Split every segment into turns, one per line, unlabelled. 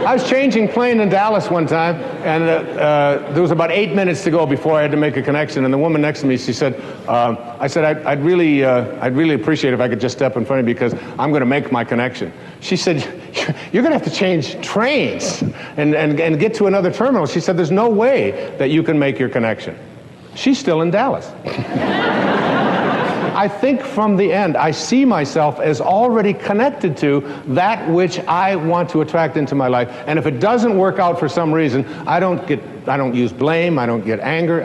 I was changing plane in Dallas one time, and there was about 8 minutes to go before I had to make a connection. And the woman next to me, she said, I said, I'd really appreciate if I could just step in front of you because I'm going to make my connection. She said, you're going to have to change trains and get to another terminal. She said, there's no way that you can make your connection. She's still in Dallas. I think from the end, I see myself as already connected to that which I want to attract into my life. And if it doesn't work out for some reason, I don't use blame, I don't get anger,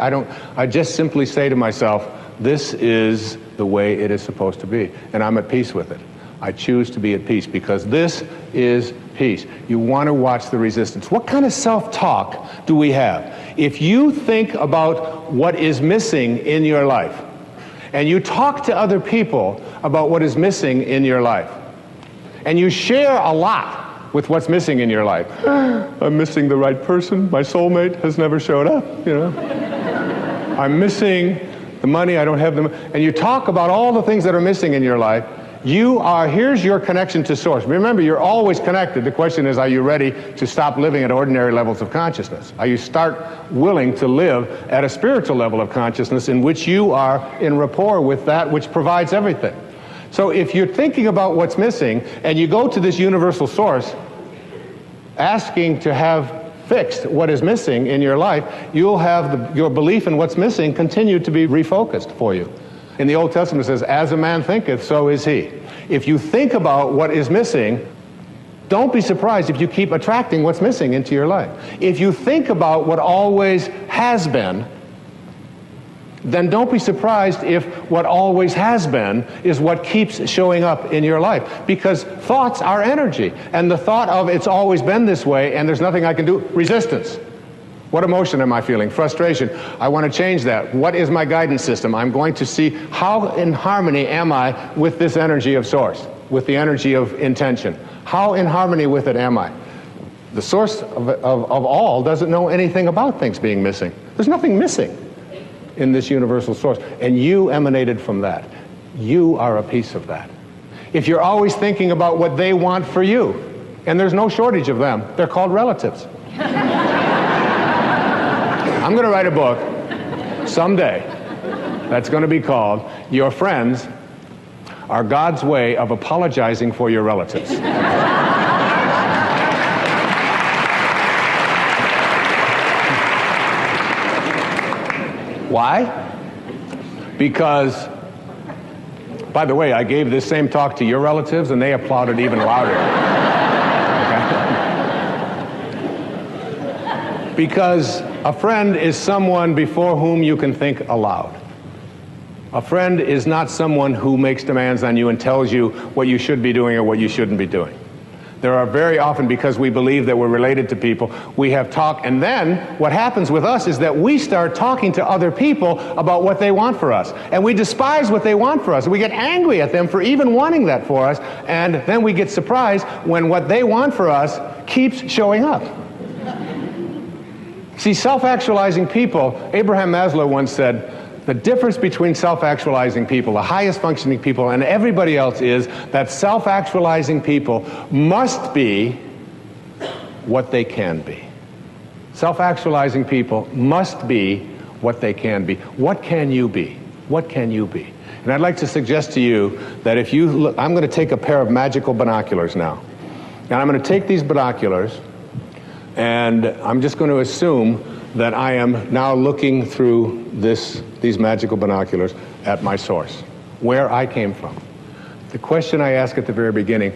I just simply say to myself, this is the way it is supposed to be. And I'm at peace with it. I choose to be at peace because this is peace. You want to watch the resistance. What kind of self-talk do we have? If you think about what is missing in your life, and you talk to other people about what is missing in your life, and you share a lot with what's missing in your life. I'm missing the right person. My soulmate has never showed up, you know. I'm missing the money. I don't have them. And you talk about all the things that are missing in your life. Here's your connection to source. Remember, you're always connected. The question is, are you ready to stop living at ordinary levels of consciousness? Are you willing to live at a spiritual level of consciousness in which you are in rapport with that which provides everything? So if you're thinking about what's missing and you go to this universal source asking to have fixed what is missing in your life, you'll have your belief in what's missing continue to be refocused for you. In the Old Testament it says, as a man thinketh, so is he. If you think about what is missing, don't be surprised if you keep attracting what's missing into your life. If you think about what always has been, then don't be surprised if what always has been is what keeps showing up in your life. Because thoughts are energy. And the thought of it's always been this way and there's nothing I can do, resistance. What emotion am I feeling? Frustration. I want to change that. What is my guidance system? I'm going to see how in harmony am I with this energy of source, with the energy of intention. How in harmony with it am I? The source of all doesn't know anything about things being missing. There's nothing missing in this universal source. And you emanated from that. You are a piece of that. If you're always thinking about what they want for you, and there's no shortage of them, they're called relatives. I'm going to write a book someday that's going to be called Your Friends Are God's Way of Apologizing for Your Relatives. Why? Because, by the way, I gave this same talk to your relatives and they applauded even louder. Okay? Because a friend is someone before whom you can think aloud. A friend is not someone who makes demands on you and tells you what you should be doing or what you shouldn't be doing. There are very often, because we believe that we're related to people, we have talk, and then what happens with us is that we start talking to other people about what they want for us. And we despise what they want for us. We get angry at them for even wanting that for us, and then we get surprised when what they want for us keeps showing up. See, self-actualizing people, Abraham Maslow once said, the difference between self-actualizing people, the highest functioning people, and everybody else is that self-actualizing people must be what they can be. Self-actualizing people must be what they can be. What can you be? What can you be? And I'd like to suggest to you that if you look, I'm going to take a pair of magical binoculars now. And I'm going to take these binoculars and I'm just going to assume that I am now looking through these magical binoculars at my source, where I came from. The question I ask at the very beginning,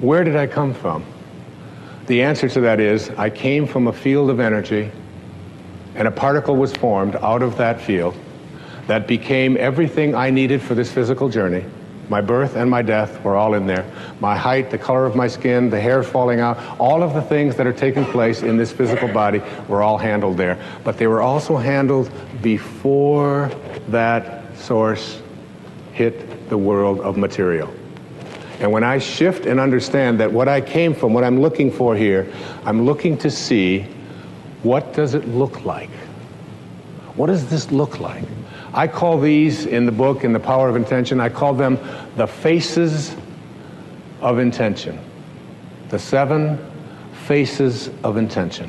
where did I come from? The answer to that is, I came from a field of energy, and a particle was formed out of that field that became everything I needed for this physical journey. My birth and my death were all in there. My height, the color of my skin, the hair falling out, all of the things that are taking place in this physical body were all handled there. But they were also handled before that source hit the world of material. And when I shift and understand that what I came from, what I'm looking for here, I'm looking to see, what does it look like? What does this look like? I call these in the book, in The Power of Intention, I call them the faces of intention. The 7 faces of intention.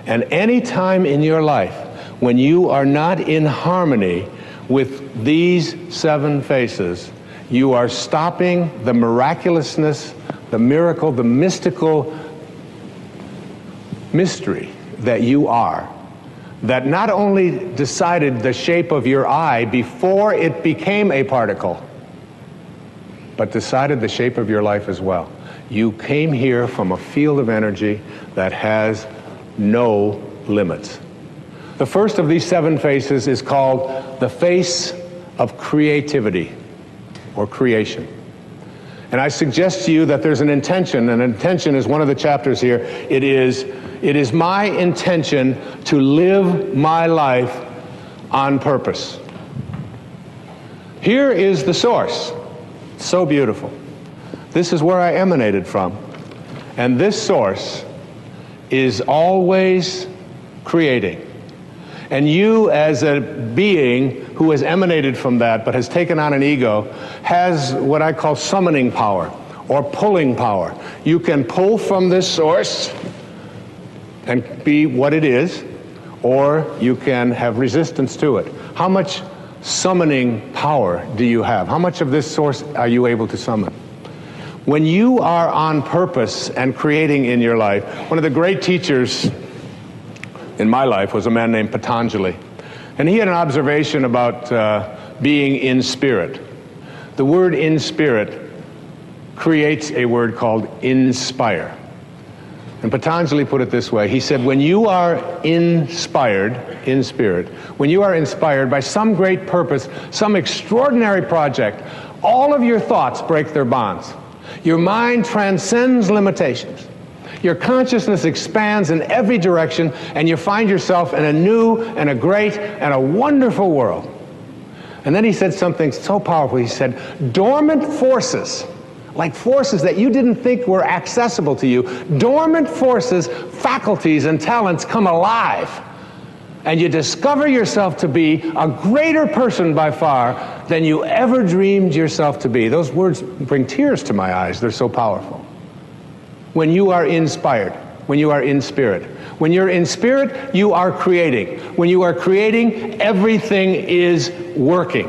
And any time in your life when you are not in harmony with these 7 faces, you are stopping the miraculousness, the miracle, the mystical mystery that you are, that not only decided the shape of your eye before it became a particle, but decided the shape of your life as well. You came here from a field of energy that has no limits. The first of these 7 faces is called the face of creativity or creation. And I suggest to you that there's an intention, and intention is one of the chapters here. It is my intention to live my life on purpose. Here is the source. So beautiful. This is where I emanated from. And this source is always creating. And you, as a being who has emanated from that but has taken on an ego, has what I call summoning power or pulling power. You can pull from this source and be what it is, or you can have resistance to it. How much summoning power do you have? How much of this source are you able to summon? When you are on purpose and creating in your life, one of the great teachers in my life was a man named Patanjali. And he had an observation about being in spirit. The word in spirit creates a word called inspire. And Patanjali put it this way. He said, when you are inspired in spirit, when you are inspired by some great purpose, some extraordinary project, all of your thoughts break their bonds. Your mind transcends limitations. Your consciousness expands in every direction, and you find yourself in a new and a great and a wonderful world. And then he said something so powerful. He said, dormant forces, like forces that you didn't think were accessible to you, dormant forces, faculties, and talents come alive. And you discover yourself to be a greater person by far than you ever dreamed yourself to be. Those words bring tears to my eyes. They're so powerful. When you are inspired, when you are in spirit. When you're in spirit, you are creating. When you are creating, everything is working.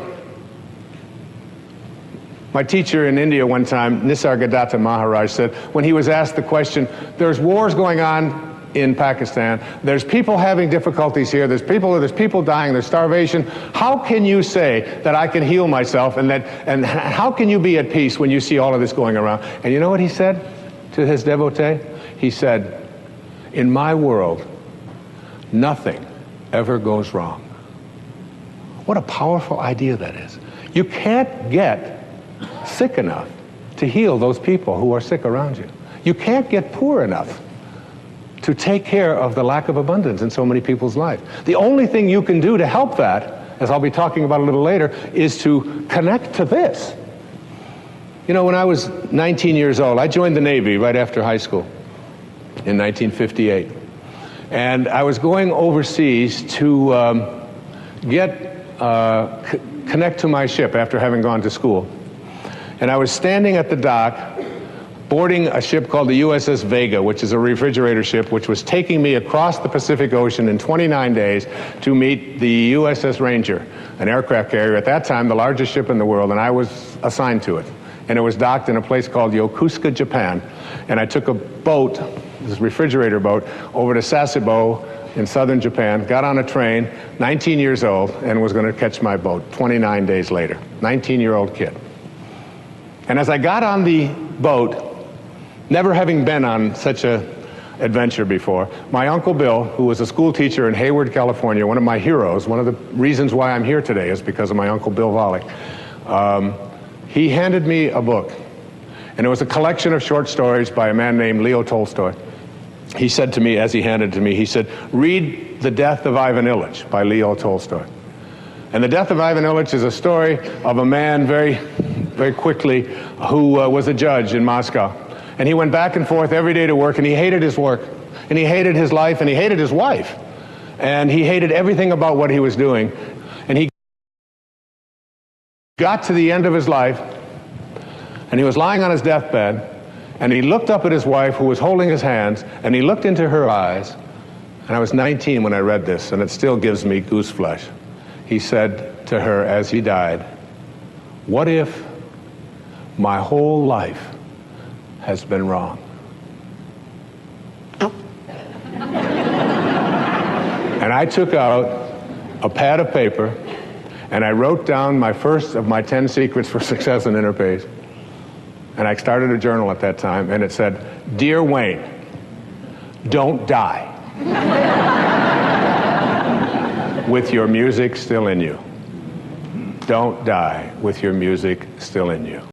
My teacher in India one time, Nisargadatta Maharaj, said, when he was asked the question, there's wars going on in Pakistan, there's people having difficulties here, there's people dying, there's starvation. How can you say that I can heal myself, and how can you be at peace when you see all of this going around? And you know what he said to his devotee? He said, in my world, nothing ever goes wrong. What a powerful idea that is. You can't get sick enough to heal those people who are sick around you. You can't get poor enough to take care of the lack of abundance in so many people's lives. The only thing you can do to help that, as I'll be talking about a little later, is to connect to this. You know, when I was 19 years old, I joined the Navy right after high school in 1958. And I was going overseas to connect to my ship after having gone to school. And I was standing at the dock boarding a ship called the USS Vega, which is a refrigerator ship, which was taking me across the Pacific Ocean in 29 days to meet the USS Ranger, an aircraft carrier, at that time the largest ship in the world, and I was assigned to it. And it was docked in a place called Yokosuka, Japan. And I took a boat, this refrigerator boat, over to Sasebo in southern Japan, got on a train, 19 years old, and was going to catch my boat 29 days later. 19-year-old kid. And as I got on the boat, never having been on such an adventure before, my Uncle Bill, who was a school teacher in Hayward, California, one of my heroes, one of the reasons why I'm here today is because of my Uncle Bill Volek, he handed me a book. And it was a collection of short stories by a man named Leo Tolstoy. He said to me, as he handed it to me, he said, read The Death of Ivan Ilyich by Leo Tolstoy. And The Death of Ivan Ilyich is a story of a man very quickly who was a judge in Moscow. And he went back and forth every day to work, and he hated his work, and he hated his life, and he hated his wife. And he hated everything about what he was doing. And he got to the end of his life, and he was lying on his deathbed, And he looked up at his wife, who was holding his hands, and he looked into her eyes. And I was 19 when I read this, and it still gives me goose flesh. He said to her as he died, "What if my whole life has been wrong?" And I took out a pad of paper, and I wrote down my first of my 10 secrets for success in interface. And I started a journal at that time, and it said, "Dear Wayne, don't die with your music still in you. Don't die with your music still in you."